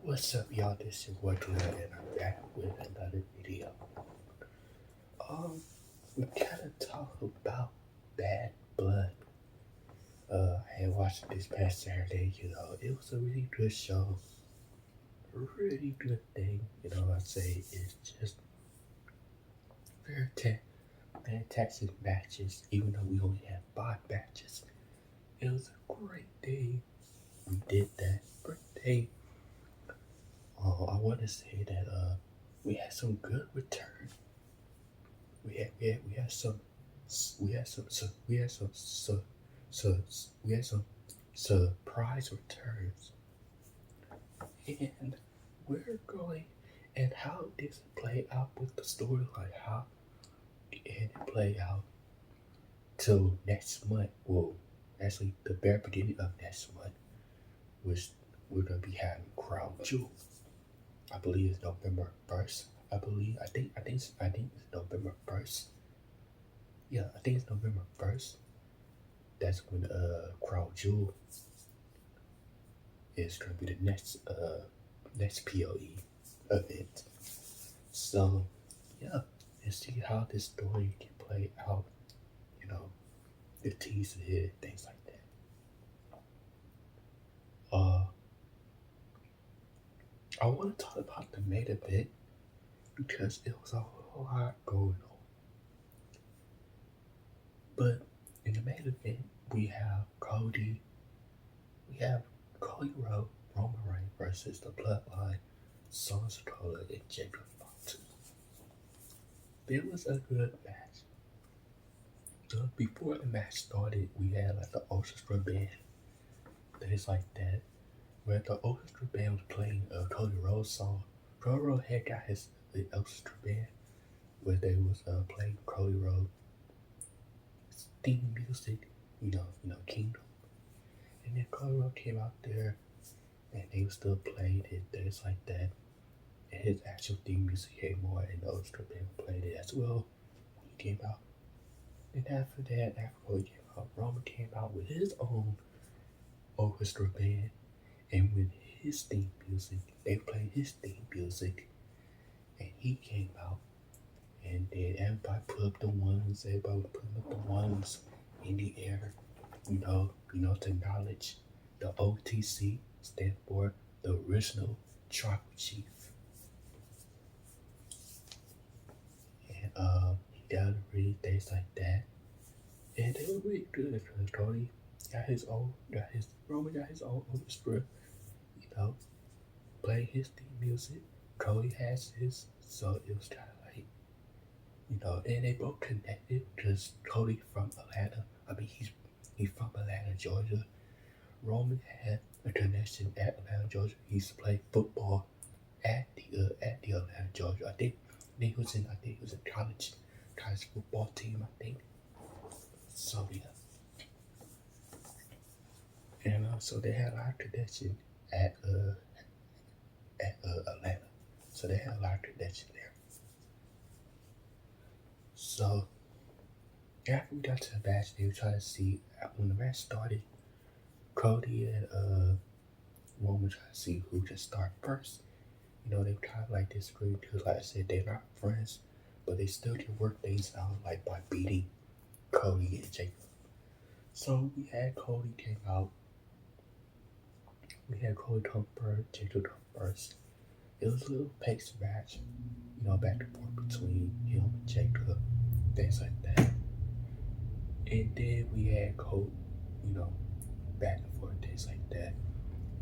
What's up, y'all? This is Wardrobe, and I'm back with another video. We kind of talk about Bad Blood. I had watched this past Saturday. It was a really good show, a really good thing. I'd say it's just very fantastic matches. Even though we only had 5 matches, it was a great day. We did that. Great day. I want to say that we had some good returns. We had some surprise returns, and we're going and how does it play out with the storyline? How did it play out till next month? Well, actually, the very beginning of next month, which we're gonna be having Crown Jewel. I believe it's November 1st. I think it's November 1st. Yeah, I think it's November 1st. That's when Crown Jewel is gonna be the next POE event. So yeah, and see how this story can play out. You know, the teaser hit, things like that. I want to talk about the main event because it was a whole lot going on. But in the main event, we have Cody Rhodes, Roman Reigns versus the Bloodline, Solo Sikoa, and Jacob Fatu. It was a good match. Before the match started, we had like the orchestra band, things like that, where the orchestra band was playing a Cody Rhodes song. Cody Rhodes had got the orchestra band where they was playing Cody Rhodes theme music, Kingdom. And then Cody Rhodes came out there and they was still playing it, things like that. And his actual theme music came on and the orchestra band played it as well when he came out. And after Cody came out, Roman came out with his own orchestra band, and with his theme music, they played his theme music, and he came out, and then everybody put up the ones, everybody was putting up the ones in the air, to acknowledge the OTC, stand for the original tribal chief. And he got to read things like that. And they were really good because Cody Roman got his own orchestra, playing his theme music. Cody has his, so it was kind of like, and they both connected because Cody from Atlanta. I mean, he's from Atlanta, Georgia. Roman had a connection at Atlanta, Georgia. He used to play football at the Atlanta, Georgia. I think he was in college football team. I think. So yeah, and so they had a lot of connection at Atlanta. So they had a lot of connection there. So after we got to the match, they were trying to see when the match started. Cody and Roman trying to see who just start first. They were kind of like disagreeing because, like I said, they're not friends, but they still can work things out like by beating Cody and Jacob. So we had Cody came out. We had Cody come first, Jacob come first. It was a little pace match, back and forth between him and Jacob, things like that. And then we had Cody, back and forth, things like that.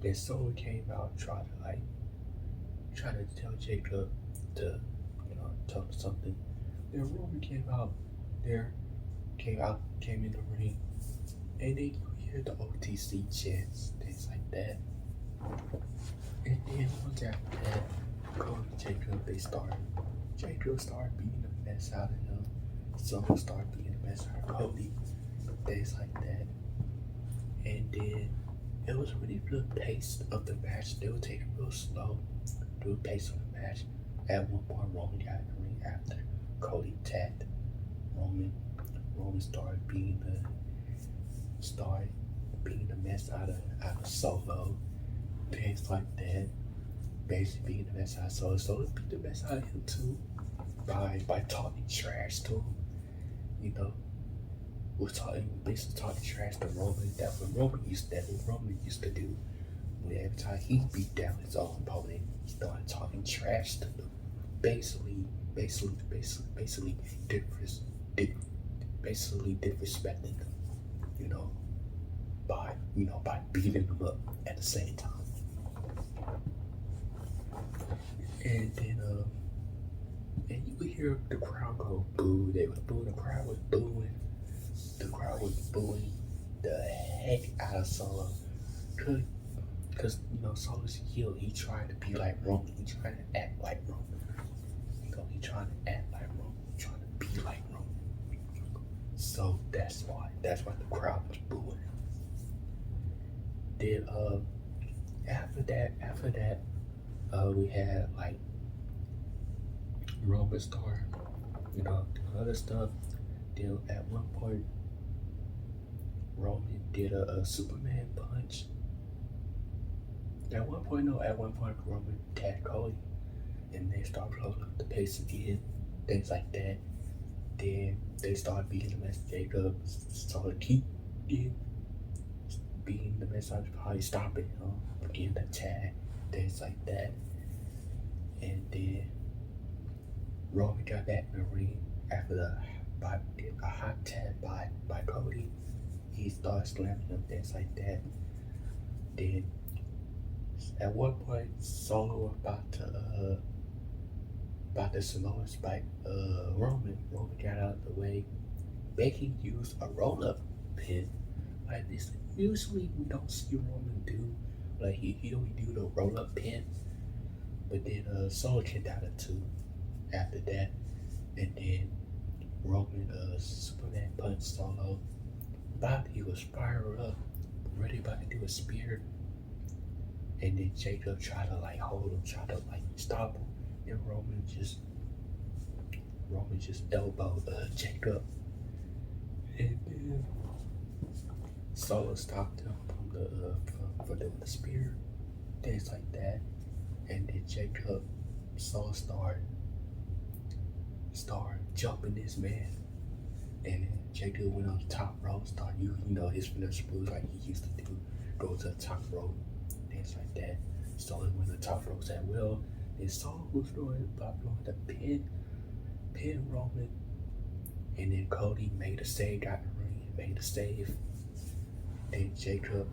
Then Solo came out trying to tell Jacob to, tell him something. Then Roman came in the ring, and then you hear the OTC chants, things like that. And then once after that, Cody and Jacob, Jacob started beating the mess out of him. Solo started beating the mess out of Cody, things like that. And then it was a really good pace of the match. They would take it real slow, good pace of the match. At one point, Roman got in the ring after Cody tapped Roman. Roman started beating the mess out of Solo, things like that. basically being the best out. So let's beat the best out of him too by talking trash to him. You know, we're talking basically talking trash to Roman. That's what Roman used to do. When every time he beat down his own opponent, he started talking trash to them. Basically, dis- di- basically disrespecting them. You know, by beating them up at the same time. And then and you could hear the crowd go boo. They was booing. The crowd was booing. The crowd was booing the heck out of Solo. Cause Solo's a heel. He tried to be like Roman. He tried to act like Roman. He trying to act like Roman. He trying to be like Roman. So that's why the crowd was booing. Then after that, we had like Roman Star, doing other stuff. Then at one point, Roman did a Superman punch. At one point, Roman tagged Cody, and they started blowing up the pace again, things like that. Then they started beating him as Jacob started keep beating the mess out of probably stopping him, getting the tag, things like that. And then Roman got back in the ring after a hot tag by Cody. He started slamming him, things like that. Then at one point, Solo was about to Samoan spike Roman. Roman got out of the way. Becky used a roll up pin like this. Usually we don't see Roman do like he only do the roll up pin. But then Solo kicked out of two after that, and then Roman Superman punched Solo. He was fired up, ready about to do a spear. And then Jacob tried to like hold him, tried to like stop him. And Roman just elbowed Jacob. And then Solo stopped him for doing the spear, things like that. And then Jacob Solo started jumping this man. And then Jacob went on the top rope, started using his finisher moves like he used to do, go to the top rope, things like that. Solo went on the top rope as well. And Solo was doing the pin Roman. And then Cody made a save, got in the ring, made a save. Then Jacob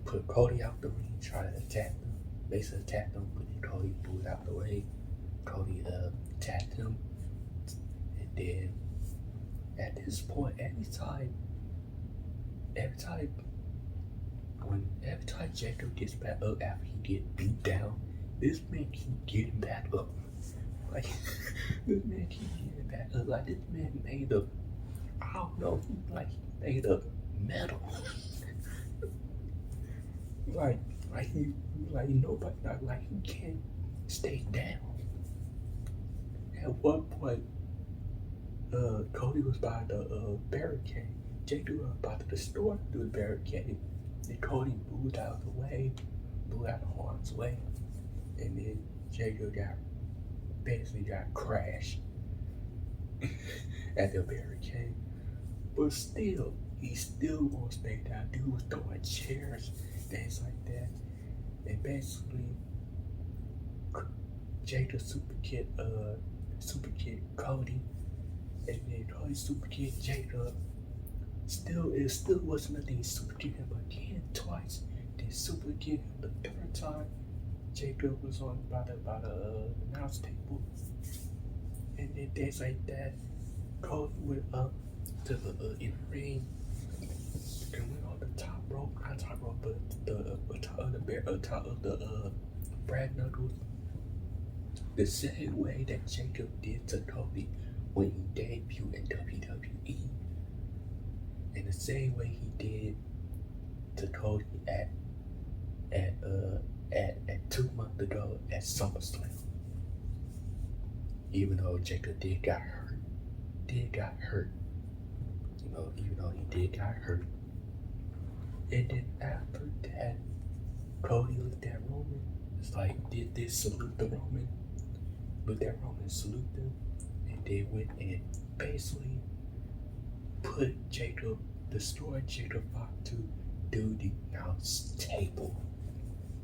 put Cody out the ring, tried to attack him, basically attacked him, but then Cody moved out the way. Cody attacked him. And then at this point, every time Jacob gets back up after he get beat down, this man keep getting back up. Like this man keep getting back up. Like this man made of, I don't know, like he made of metal. Nobody, like he can't stay down. At one point, Cody was by the barricade. Jacob was about to destroy the barricade. And Cody moved out of the way, moved out of harm's way. And then Jacob basically got crashed at the barricade. But still, he still won't stay down. Dude was throwing chairs, things like that. And basically, Jacob super kick Cody. And then Cody super kick Jacob. It still wasn't nothing. Super kick him again twice. Then super kick him the third time. Jacob was on by the announce table. And then things like that. Cody went up to the in the ring. And went on the top rope, not top rope, but the top of the Brad Knuckles. The same way that Jacob did to Cody when he debuted in WWE. And the same way he did to Cody at 2 months ago at SummerSlam. Even though Jacob did got hurt. Even though he did got hurt. And then after that, Cody looked at Roman It's like did this salute the Roman, but that Roman salute them, and they went and basically put Jacob, destroyed Jacob to do the announce table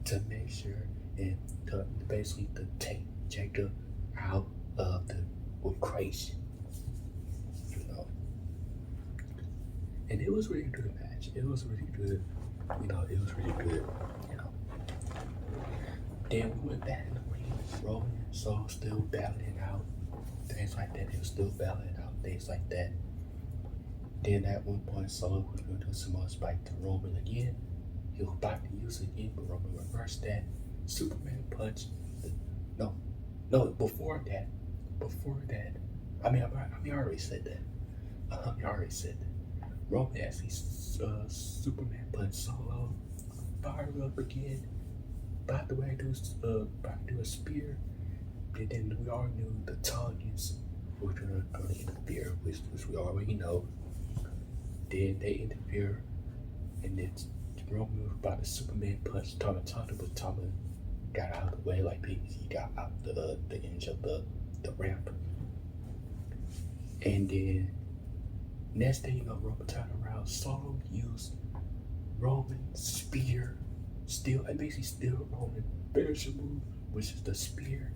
to make sure and to basically to take Jacob out of the equation, you know. And it was really good match. It was really good, it was really good, you know. Then we went back in the ring, Roman and Saul still battling out, things like that. They were still battling out, things like that. Then at one point, Saul was going to do some more spike to Roman again. He was about to use it again, but Roman reversed that. Superman punch. No, before that. I already said that. Roman actually Superman punch Solo, fired up again. About to do a spear. And then we all knew the Tongues were gonna interfere, which we already know. Then they interfere, and then Roman was about to Superman punch Tama, but Tama got out of the way, like he got out the edge of the ramp. And then next thing you know, Roman turned around, Solo used Roman's spear, basically steal Roman finisher move, which is the spear,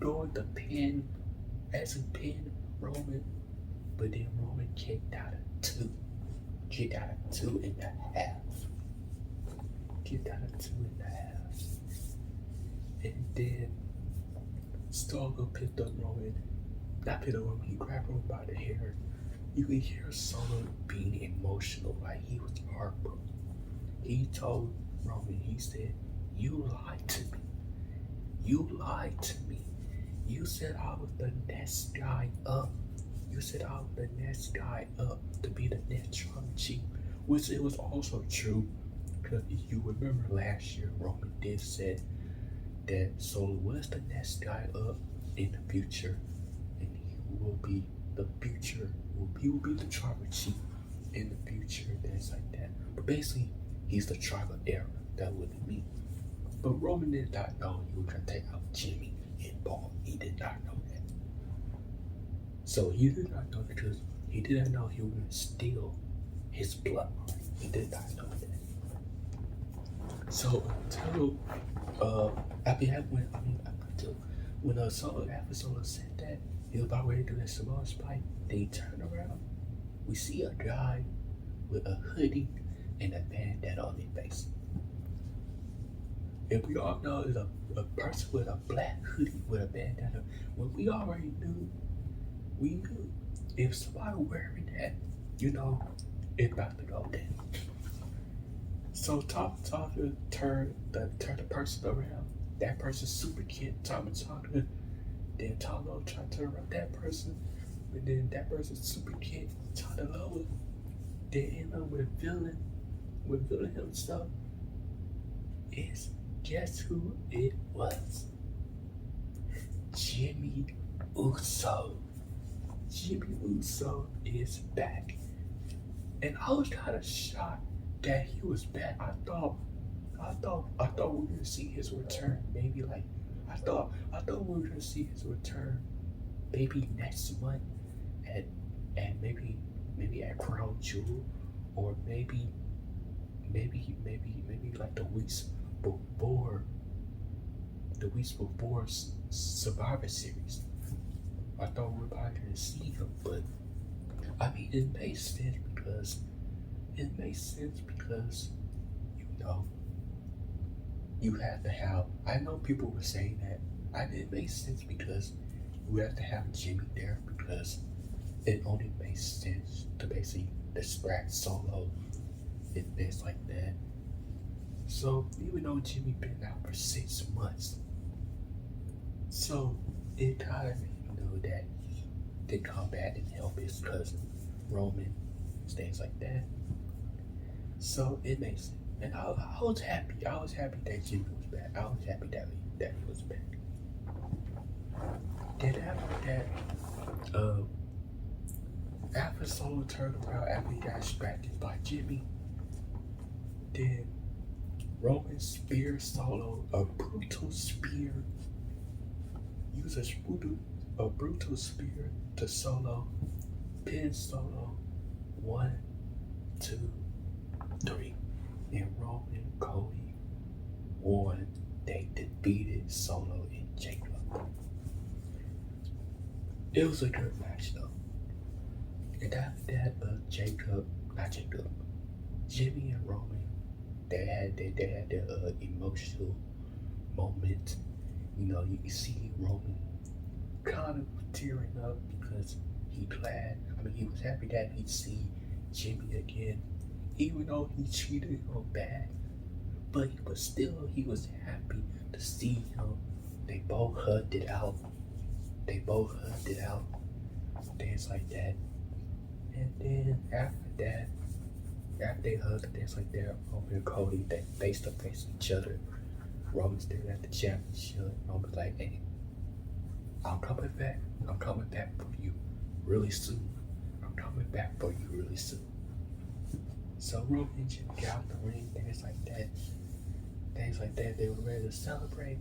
going to pin, as a pin Roman, but then Roman kicked out of two. Kicked out of 2.5. And then Solo picked up Roman. Not picked up Roman, he grabbed Roman by the hair. You could hear Solo being emotional, like he was heartbroken. He told Roman, he said, "You lied to me. You lied to me. You said I was the next guy up. You said I was the next guy up to be the next tribal chief," which it was also true, because if you remember last year, Roman did say that Solo was the next guy up in the future, and he will be the future. He will be the tribal chief in the future, things like that. But basically, he's the tribal heir. That wouldn't mean. But Roman did not know he was gonna take out Jimmy and Paul. He did not know that. So he did not know that because he didn't know he was gonna steal his bloodline. He did not know that. So until when Solo said that he was about ready to do that Samoan spike, they turned around. We see a guy with a hoodie and a bandana on his face. And we all know it's a person with a black hoodie with a bandana. When we already knew, if somebody wearing that, it's about to go down. So Taka turned the person around. That person's super kid, Taka. Then Talo tried to turn around that person, and then that person's super kid, Taka Loa. They end up revealing himself. Guess who it was? Jimmy Uso. Jimmy Uso is back. And I was kind of shocked that he was back. I thought we were gonna see his return. Maybe I thought we were gonna see his return maybe next month at maybe at Crown Jewel, or maybe like the weeks before Survivor Series. I thought we were probably gonna see him, but it makes sense because you have to have. I know people were saying that. It makes sense because you have to have Jimmy there, because it only makes sense to basically distract Solo and things like that. So even though Jimmy been out for 6 months, so it kind of made me know that they come back and help his cousin Roman, things like that. So it makes sense. And I was happy. I was happy that Jimmy was back. I was happy that he was back. Then after that, after Solo turned around, after he got distracted by Jimmy, then Roman spear Solo, a brutal spear. Use a brutal spear to Solo, pin Solo. 1, 2, 3. And Roman and Cody won. They defeated Solo and Jacob. It was a good match though. And after that, Jimmy and Roman, they had their emotional moment. You know, you see Roman kind of tearing up because he was happy that he'd see Jimmy again, even though he cheated on bad. But still, he was happy to see him. They both hugged it out. Things like that. And then after they hugged, things like that, Roman and Cody, they face to face each other. Roman's there at the championship. Roman's like, hey, I'm coming back. I'm coming back for you really soon. I'm coming back for you really soon. So Roman and Jimmy got out the ring, things like that. They were ready to celebrate.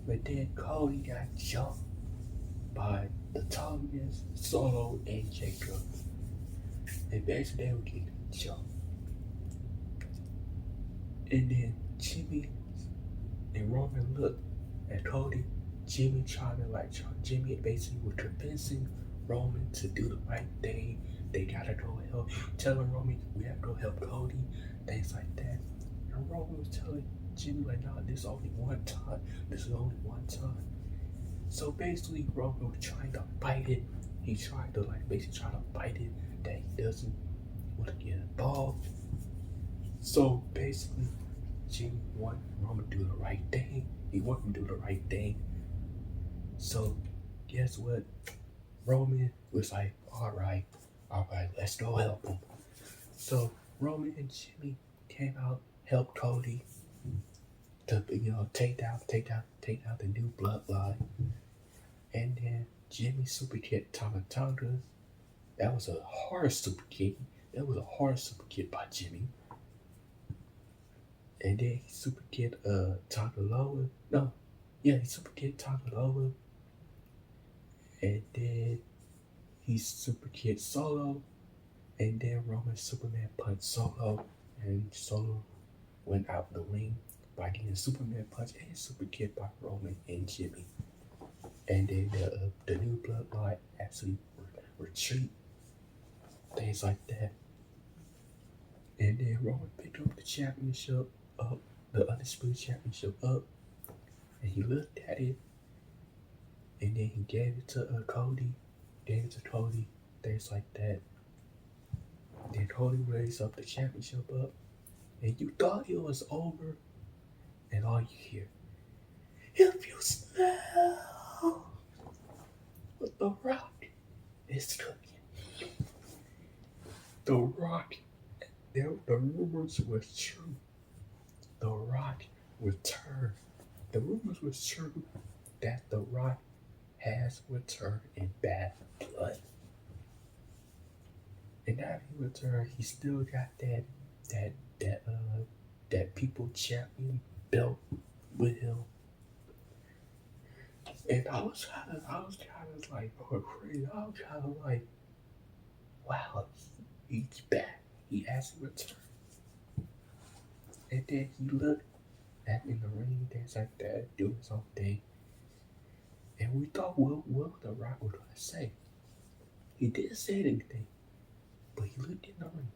But then Cody got jumped by the Tongas, Solo, and Jacob. And basically they were getting jumped. And then Jimmy and Roman looked at Cody. Jimmy basically was convincing Roman to do the right thing. They gotta go help. Telling Roman, we have to go help Cody. Things like that. And Roman was telling Jimmy, like, nah, this is only one time. So basically, Roman was trying to fight it. He tried to fight it that he doesn't want to get involved. So basically, Jimmy wanted Roman to do the right thing. He wanted to do the right thing. So guess what? Roman was like, all right, let's go help him. So Roman and Jimmy came out, helped Cody to take down the new bloodline. And then Jimmy super kicked Tama Tonga. That was a hard super kick. By Jimmy. And then he super kicked Tonga Loa. He super kicked Tonga Loa. And then he super kicked Solo. And then Roman Superman punched Solo. And Solo went out the ring by getting Superman punch and super kick by Roman and Jimmy. And then the new bloodline actually retreat. Things like that. And then Roman picked up the championship up, the Undisputed Championship up, and he looked at it, and then he gave it to Cody, things like that. Then Cody raised up the championship up, and you thought it was over, and all you hear, if you smell what the Rock is cooking. The Rock, the rumors was true. The Rock returned. The rumors was true that The Rock has returned in Bad Blood. And after he returned, he still got that people champion belt with him. And I was kind of like going crazy. I was kind of like, wow, he's back. He has returned. And then he looked at in the ring, things like that, doing his own thing. And we thought, what The Rock was going to say? He didn't say anything, but he looked in the ring.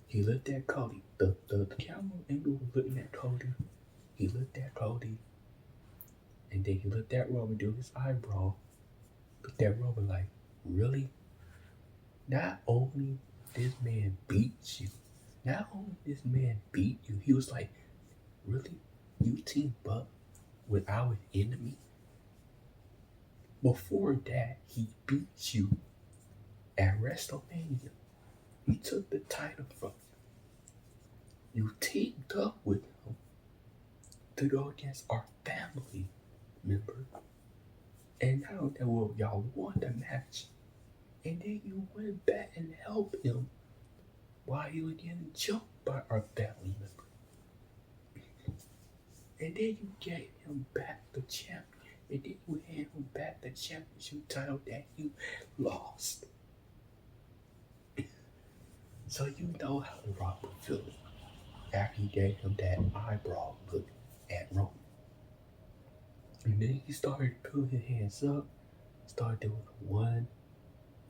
He looked at Cody. The camera angle was looking at Cody. He looked at Cody. And then he looked at Roman doing his eyebrow. Looked at Roman like, really? Not only this man beat you, he was like, really? You team up with our enemy? Before that, he beat you at WrestleMania. He took the title from you. You teamed up with him to go against our family member. And now that y'all won the match, and then you went back and helped him while he was getting jumped by our family member. And then you gave him back the champion. And then you hand him back the championship title that you lost. So you know how The Rock would feel after you gave him that eyebrow look at Roman. And then he started putting his hands up, started doing 1,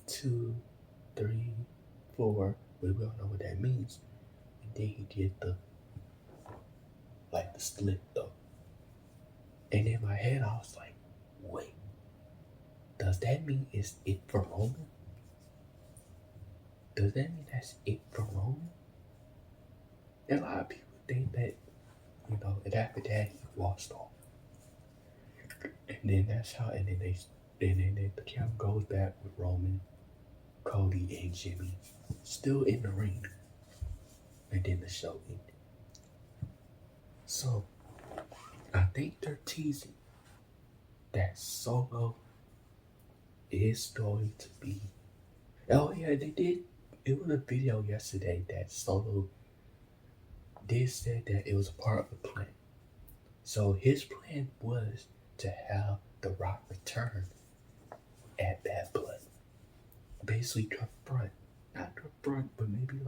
2, 3, 4. But we don't know what that means. And then he did the split though. And in my head I was like, wait, does that mean it's it for Roman? Does that mean that's it for Roman? And a lot of people think that, and after that he lost all. And then that's how, and then the camera goes back with Roman, Cody, and Jimmy still in the ring. And then the show ended. So I think they're teasing that Solo is going to be. Oh yeah, they did. It was a video yesterday that Solo did say that it was a part of the plan. So his plan was to have The Rock return at Bad Blood. Basically confront. Not confront, but maybe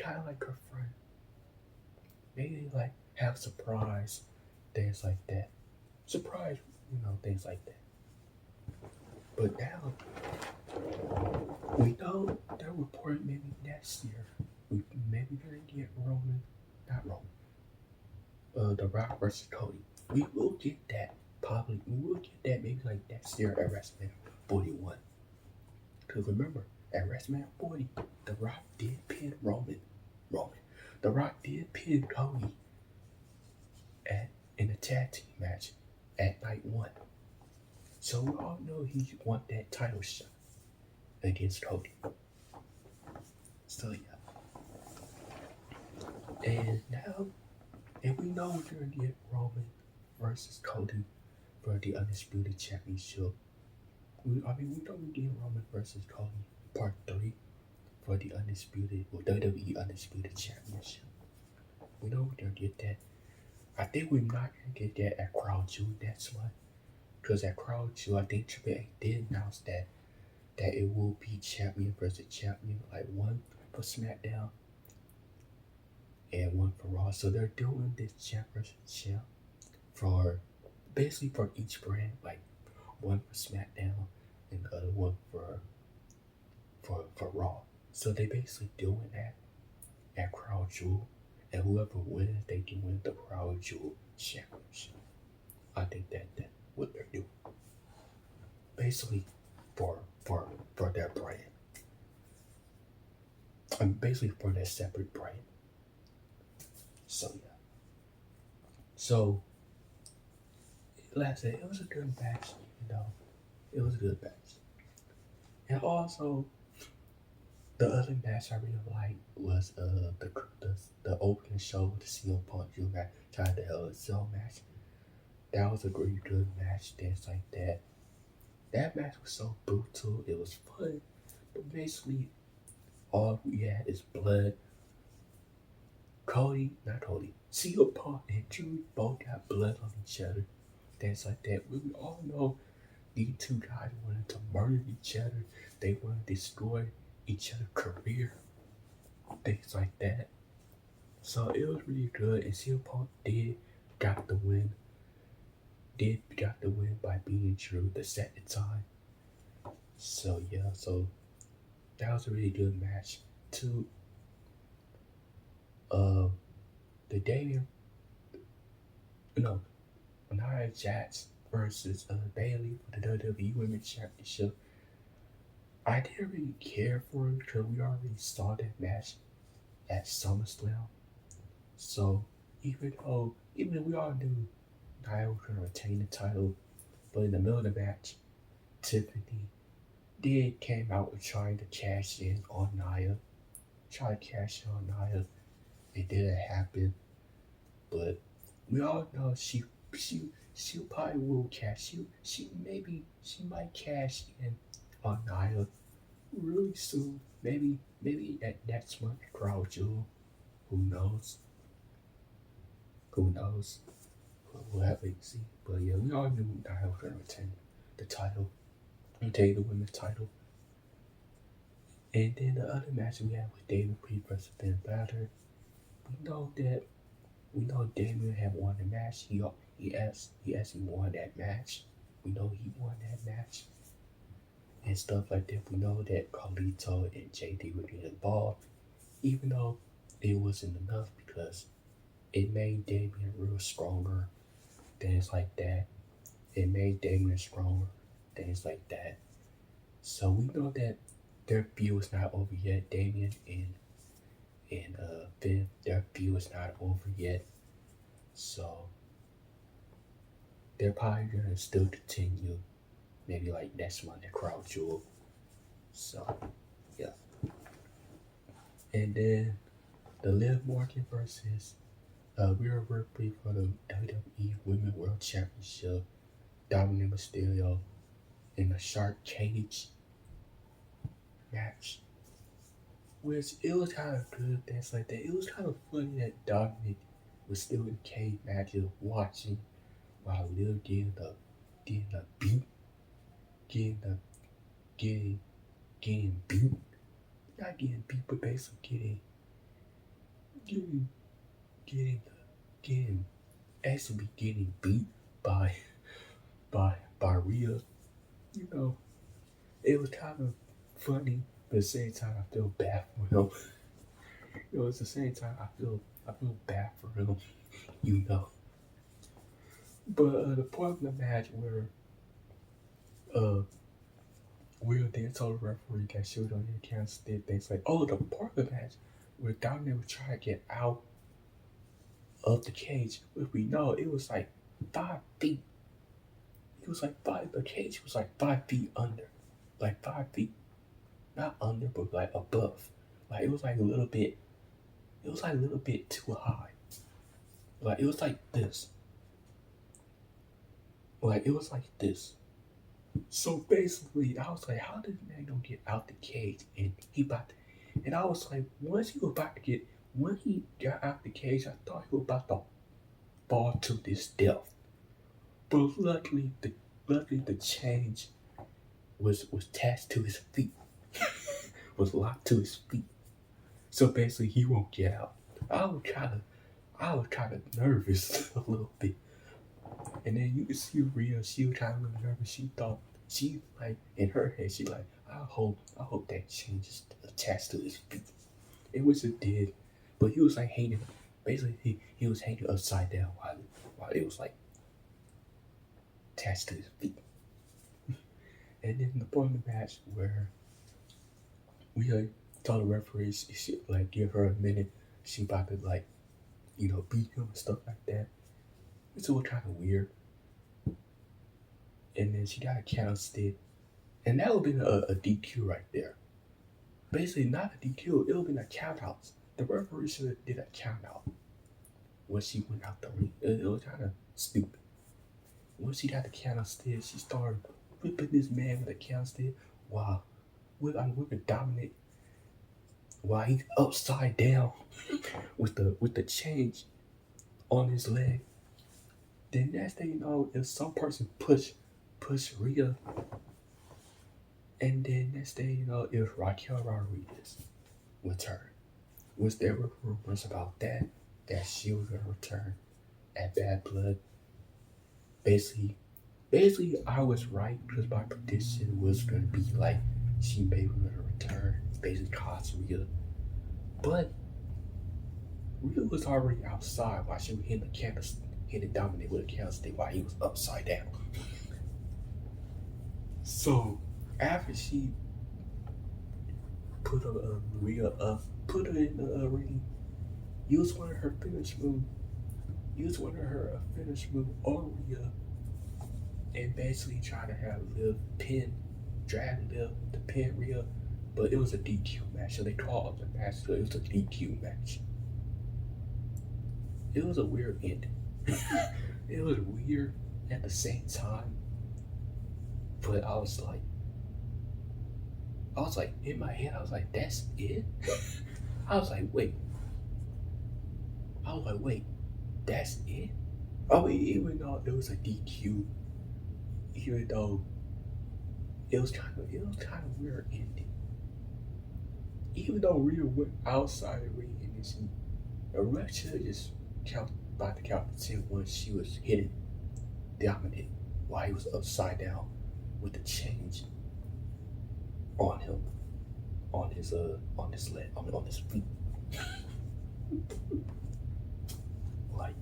kind of like confront. Maybe have surprise, things like that. Surprise, things like that. But now, we know they're reporting maybe next year. Maybe gonna get The Rock versus Cody. We will get that probably. We will get that maybe next year at WrestleMania 41. Because remember, at WrestleMania 40, The Rock did pin Roman. The Rock did pin Cody in a tag team match at night 1. So we all know he want that title shot against Cody. So yeah. And we know we're gonna get Roman versus Cody for the Undisputed Championship. We know we're getting Roman versus Cody Part 3 for the WWE Undisputed Championship. We know we're gonna get that. I think we're not gonna get that at Crown Jewel next month. Because at Crown Jewel, I think Triple H did announce that it will be champion versus champion, one for SmackDown and one for Raw. So they're doing this champ versus champ for basically for each brand, one for SmackDown and the other one for Raw. So they basically doing that at Crown Jewel, and whoever wins, they can win the Crown Jewel Championship. I think that's what they're doing. Basically for their brand. Basically for their separate brand. So yeah. So like I said, it was a good match, It was a good match. And also the other match I really liked was the opening show with the CM Punk Jr. tried the Hell in a Cell match. That was a really good match, things like that. That match was so brutal, it was fun, but basically all we had is blood. CM Punk and Drew both got blood on each other, things like that. We all know these two guys wanted to murder each other. They wanted to destroy each other's career, things like that. So it was really good, and CM Punk got the win. Got the win by beating Drew the second time. So yeah, so that was a really good match. Nia Jax versus Bayley for the WWE Women's Championship. I didn't really care for it because we already saw that match at SummerSlam. So even though we all knew Nia was gonna retain the title, but in the middle of the match, Tiffany came out and trying to cash in on Nia. It didn't happen, but we all know she probably will cash. She might cash in on Nia really soon. Maybe at next month at Crown Jewel. Who knows? Who knows? We'll have to see. But yeah, we all knew Nia was going to retain the title, retain the women's title. And then the other match we had was David Priest versus Finn Balor. We know Damian had won the match. He actually won that match. We know he won that match and stuff like that. We know that Carlito and JD were getting involved, even though it wasn't enough because it made Damian real stronger. Things like that. It made Damian stronger. Things like that. So we know that their feud is not over yet. Damian and Finn, their feud is not over yet. So they're probably gonna still continue. Maybe like next month at Crown Jewel. So yeah. And then the Liv Morgan versus Rhea Ripley for the WWE Women's World Championship. Dominic Mysterio in the Shark Cage match. Which it was kind of good, things like that. It was kind of funny that Dominic was still in the cage matches watching while Liv getting the beat. Getting beat. Not getting beat, but basically actually getting beat by Rhea. You know, it was kind of funny, but at the same time I feel bad for him. At the same time I feel bad for him, you know. But the part of the match where Will then told the referee that she was on the account did things like, the part of the match where Dominic was trying to get out of the cage, which we know it was like 5 feet. It was like the cage was like 5 feet under. Like 5 feet. Not under, but like above. Like it was like a little bit too high. Like it was like this. So basically, I was like, how did Magno get out the cage? And I was like, when he got out the cage, I thought he was about to fall to this death. But luckily the change was attached to his feet. Was locked to his feet. So basically he won't get out. I was kind of nervous a little bit. And then you can see Rhea, she was kind of a little nervous. She thought, she like, in her head, she like, I hope that change is attached to his feet. It was it did. But he was like hanging, basically he was hanging upside down while it was like attached to his feet. And then the point of the match where we told the referee she should like give her a minute. She about to like, beat him and stuff like that. It's all kind of weird. And then she got a candlestick. And that would have been a DQ right there. Basically, not a DQ. It would have been a count out. The referee should have did a count out when she went out the ring. It was kind of stupid. When she got the candlestick, she started whipping this man with a candlestick. Wow. Whipping Dominic while he's upside down with the change on his leg. Then next thing you know, if some person push Rhea, and then next thing you know, if Raquel Rodriguez returned, which there were rumors about that she was gonna return at Bad Blood. Basically, I was right because my prediction was gonna be like she may was gonna return, basically cost Rhea, but Rhea was already outside while she was hitting Dominic with a candlestick while he was upside down. So after she put Rhea up, put her in the ring, used one of her finish move on Rhea, and basically try to have Liv drag Liv to pin Rhea, but it was a DQ match, so they called the match, so it was a DQ match. It was a weird ending. It was weird at the same time, but I was like, in my head, I was like, that's it? I was like, wait. That's it. I mean, even though it was a DQ, even though it was kind of weird ending. Even though Rhea went outside the ring and she, the ref should just count by the count to 10 when she was hitting Dominic while he was upside down with the change on him, on his leg, on his feet. Like,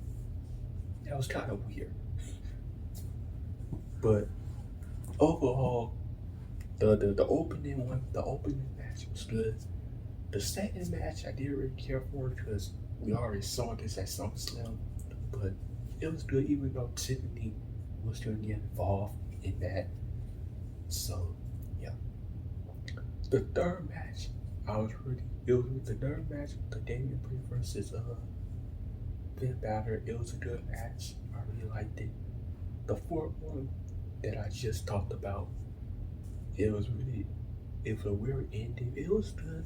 that was kind of weird. But overall, the opening match was good. The second match I didn't really care for because we already saw this at SummerSlam, but it was good even though Tiffany was going to get involved in that. So yeah, the third match it was the third match, the Damian Priest versus Finn Balor. It was a good match. I really liked it. The fourth one that I just talked about, it was a weird ending. It was good,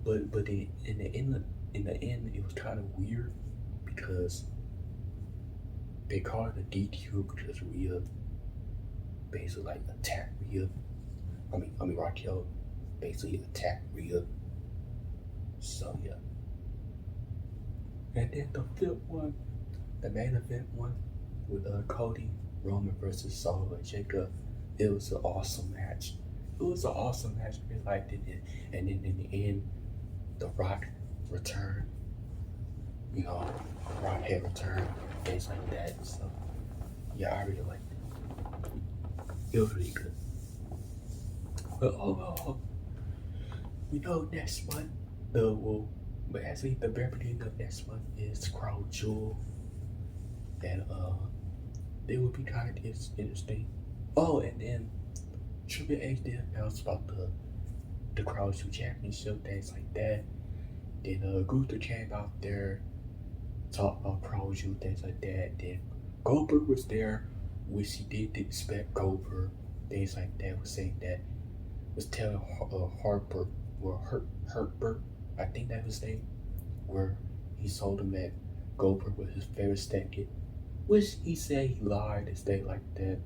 but in the end it was kind of weird because they called it a DQ because Rhea basically like attacked Rhea. I mean Raquel basically attacked Rhea. So yeah. And then the fifth one, the main event one with Cody Roman versus Solo and Jacob. It was an awesome match. It was an awesome match. I really liked it. And then in the end, The Rock returned. You know, The Rock had returned, things like that. So yeah, I really liked it. It was really good. But overall, we know next month but actually the very beginning of next month is Crown Jewel, and it will be kind of interesting. Oh, and then Triple H did announce about the Crown Jewel Championship, things like that. Then Gunther came out there, talked about Crown Jewel, things like that. Then Goldberg was there, which he did expect Goldberg, things like that. Was saying that, was telling Harper, or Hertberg, I think that was his name, where he told him that Goldberg was his favorite second, which he said he lied and stuff like that.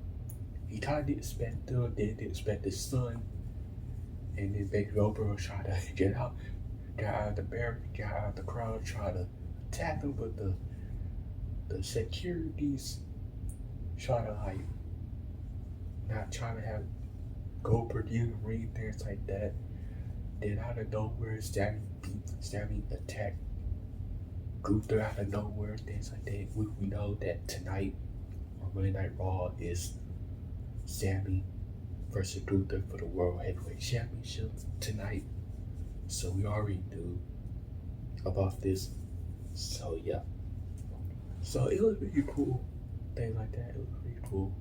He kind of didn't expect them, didn't expect his son, and then Baby Goldberg tried to get out of the barricade, get out of the crowd, try to attack him, but the securities try to like not trying to have Goldberg in the ring, things like that. Then out of nowhere, Sammy attacked Gunther out of nowhere, things like that. We know that tonight on Monday Night Raw is Sammy versus Gunther for the World Heavyweight Championship tonight. So we already knew about this. So yeah. So it was really cool. Things like that. It was really cool.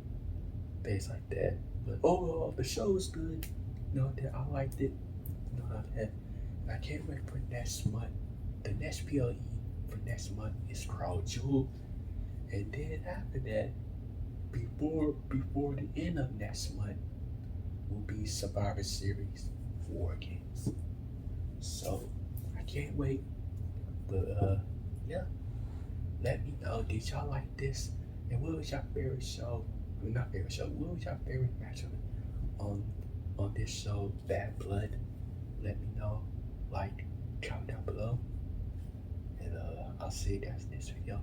Things like that. But overall, the show was good. You know that I liked it. You know that I can't wait for next month. The next PLE for next month is Crown Jewel. And then after that, before the end of next month will be Survivor Series War Games. So I can't wait. But yeah. Let me know, did y'all like this? And what was your favorite show? I mean, not favorite show. What was your favorite match on this show, Bad Blood? Let me know. Like, comment down below. And I'll see you guys next video.